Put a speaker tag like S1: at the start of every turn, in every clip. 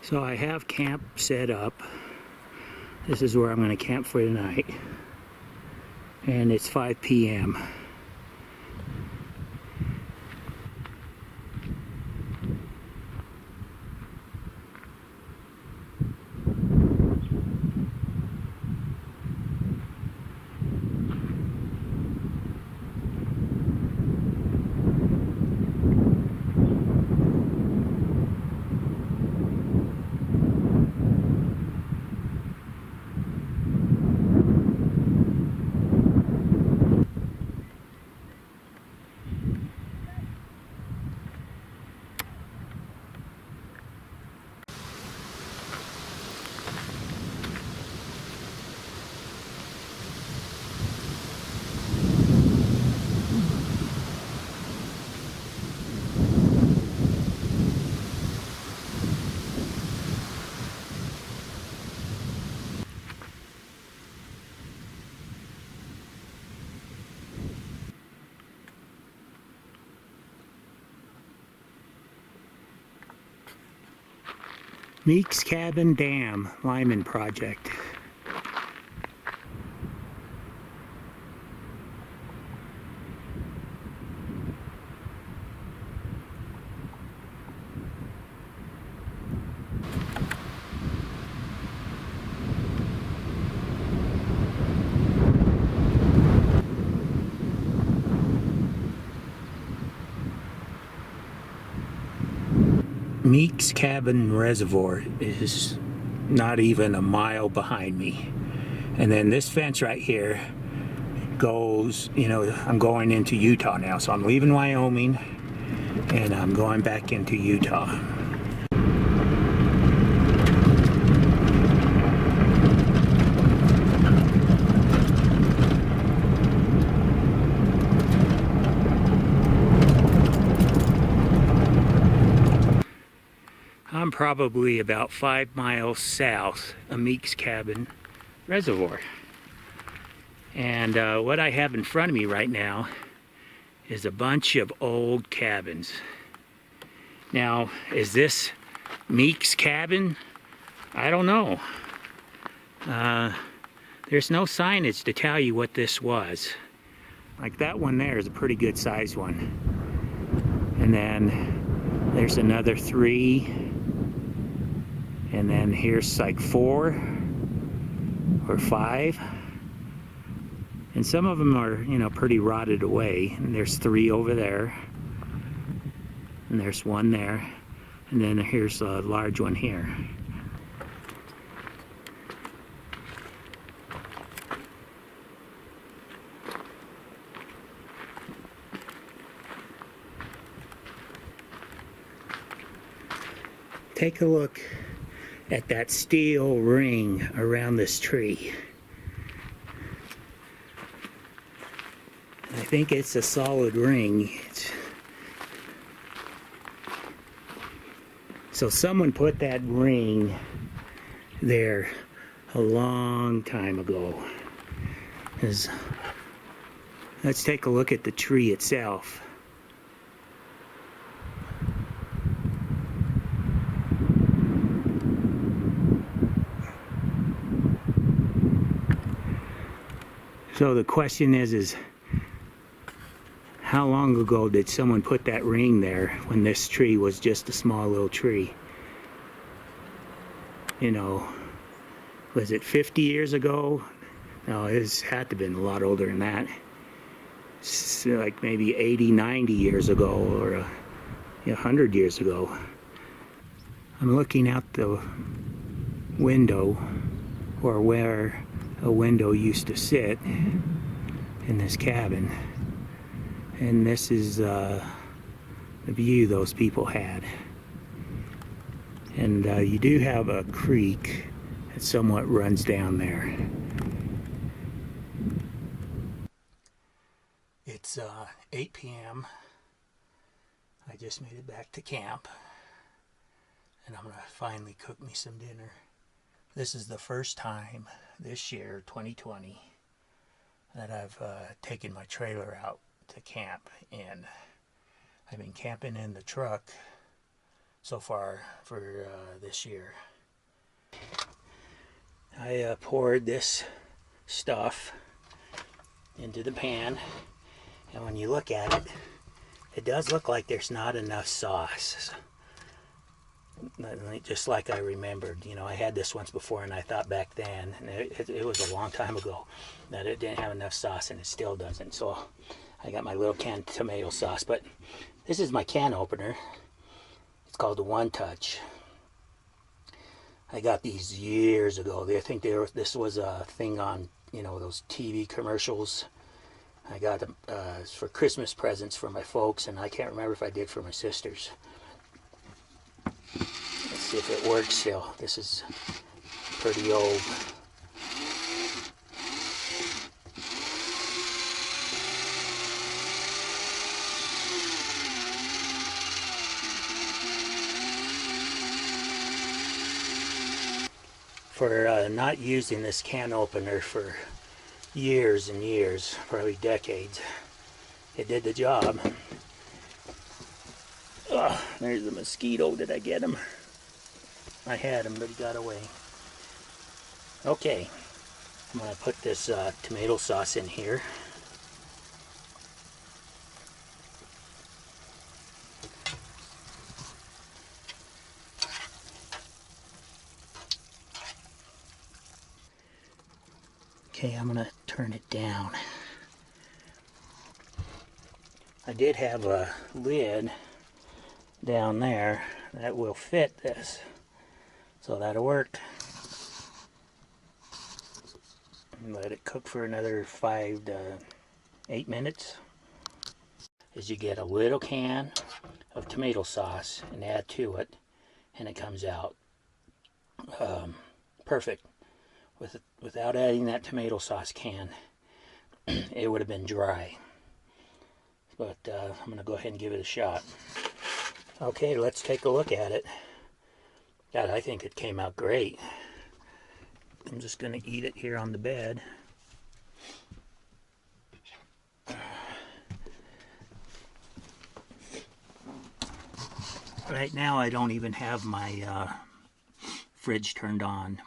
S1: So I have camp set up. This is where I'm going to camp for the night. And it's 5 p.m. Meeks Cabin Dam Lyman project. Meeks Cabin Reservoir is not even a mile behind me. And then this fence right here goes, you know, I'm going into Utah now. So I'm leaving Wyoming and I'm going back into Utah. I'm probably about 5 miles south of Meeks Cabin Reservoir. And what I have in front of me right now is a bunch of old cabins. Now, is this Meeks Cabin? I don't know. There's no signage to tell you what this was. Like that one there is a pretty good sized one. And then there's another 3. And then here's like 4 or 5. And some of them are, you know, pretty rotted away. And there's 3 over there. And there's 1 there. And then here's a large one here. Take a look at that steel ring around this tree. I think it's a solid ring. So someone put that ring there a long time ago. Let's take a look at the tree itself. So the question is how long ago did someone put that ring there when this tree was just a small little tree? You know, was it 50 years ago? No, it had to have been a lot older than that. It's like maybe 80, 90 years ago, or 100 years ago. I'm looking out the window, or where a window used to sit in this cabin, and this is the view those people had. And you do have a creek that somewhat runs down there. It's 8 p.m. I just made it back to camp, and I'm gonna finally cook me some dinner. This is the first time this year, 2020, that I've taken my trailer out to camp, and I've been camping in the truck so far for this year. I poured this stuff into the pan, and when you look at it, it does look like there's not enough sauce. Just like I remembered, you know, I had this once before, and I thought back then, and it was a long time ago, that it didn't have enough sauce, and it still doesn't. So I got my little canned tomato sauce, but this is my can opener. It's called the One Touch. I got these years ago. I think this was a thing on, you know, those TV commercials. I got them for Christmas presents for my folks, and I can't remember if I did for my sisters. Let's see if it works still. This is pretty old. For not using this can opener for years and years, probably decades, it did the job. Oh, there's the mosquito. Did I get him? I had him, but he got away. Okay, I'm going to put this tomato sauce in here. Okay, I'm going to turn it down. I did have a lid down there that will fit this, so that'll work. Let it cook for another 5 to 8 minutes. As you get a little can of tomato sauce and add to it, and it comes out perfect. Without adding that tomato sauce can, it would have been dry. But I'm going to go ahead and give it a shot. Okay, let's take a look at it. God, I think it came out great. I'm just going to eat it here on the bed. Right now I don't even have my fridge turned on.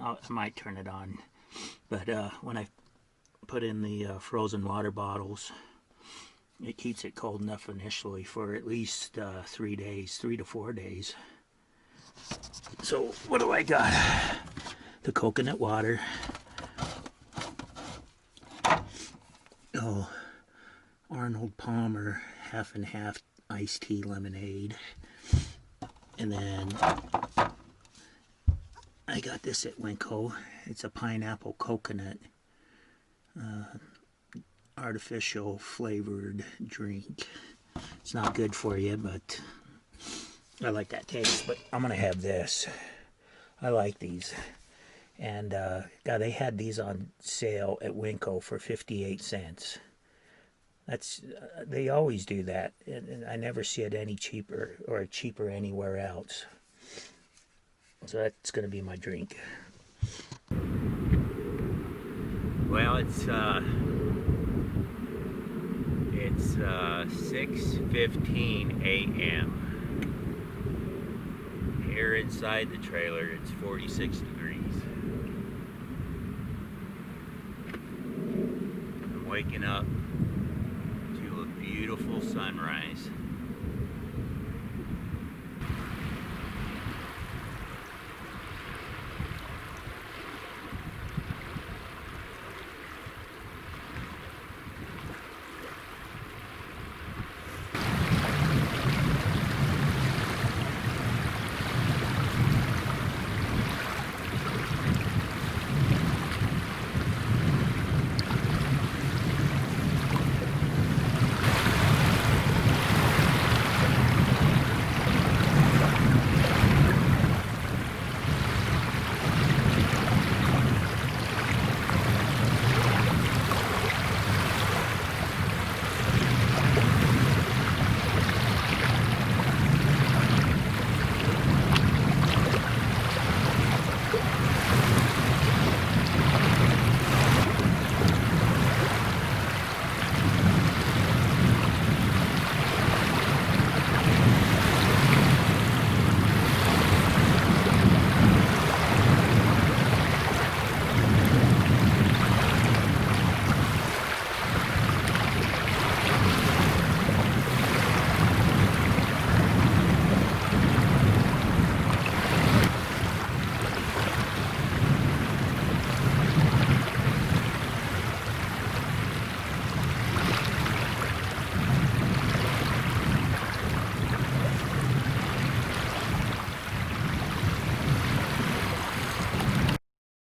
S1: I might turn it on, but when I put in the frozen water bottles, it keeps it cold enough initially for at least 3 days, 3 to 4 days. So what do I got? The coconut water. Oh, Arnold Palmer half and half iced tea lemonade. And then I got this at Winco. It's a pineapple coconut artificial flavored drink. It's not good for you, but I like that taste. But I'm gonna have this. I like these. And God, they had these on sale at Winco for 58 cents. That's they always do that, and I never see it any cheaper or cheaper anywhere else. So that's going to be my drink. Well, it's 6:15 a.m. Here inside the trailer, it's 46 degrees. I'm waking up to a beautiful sunrise.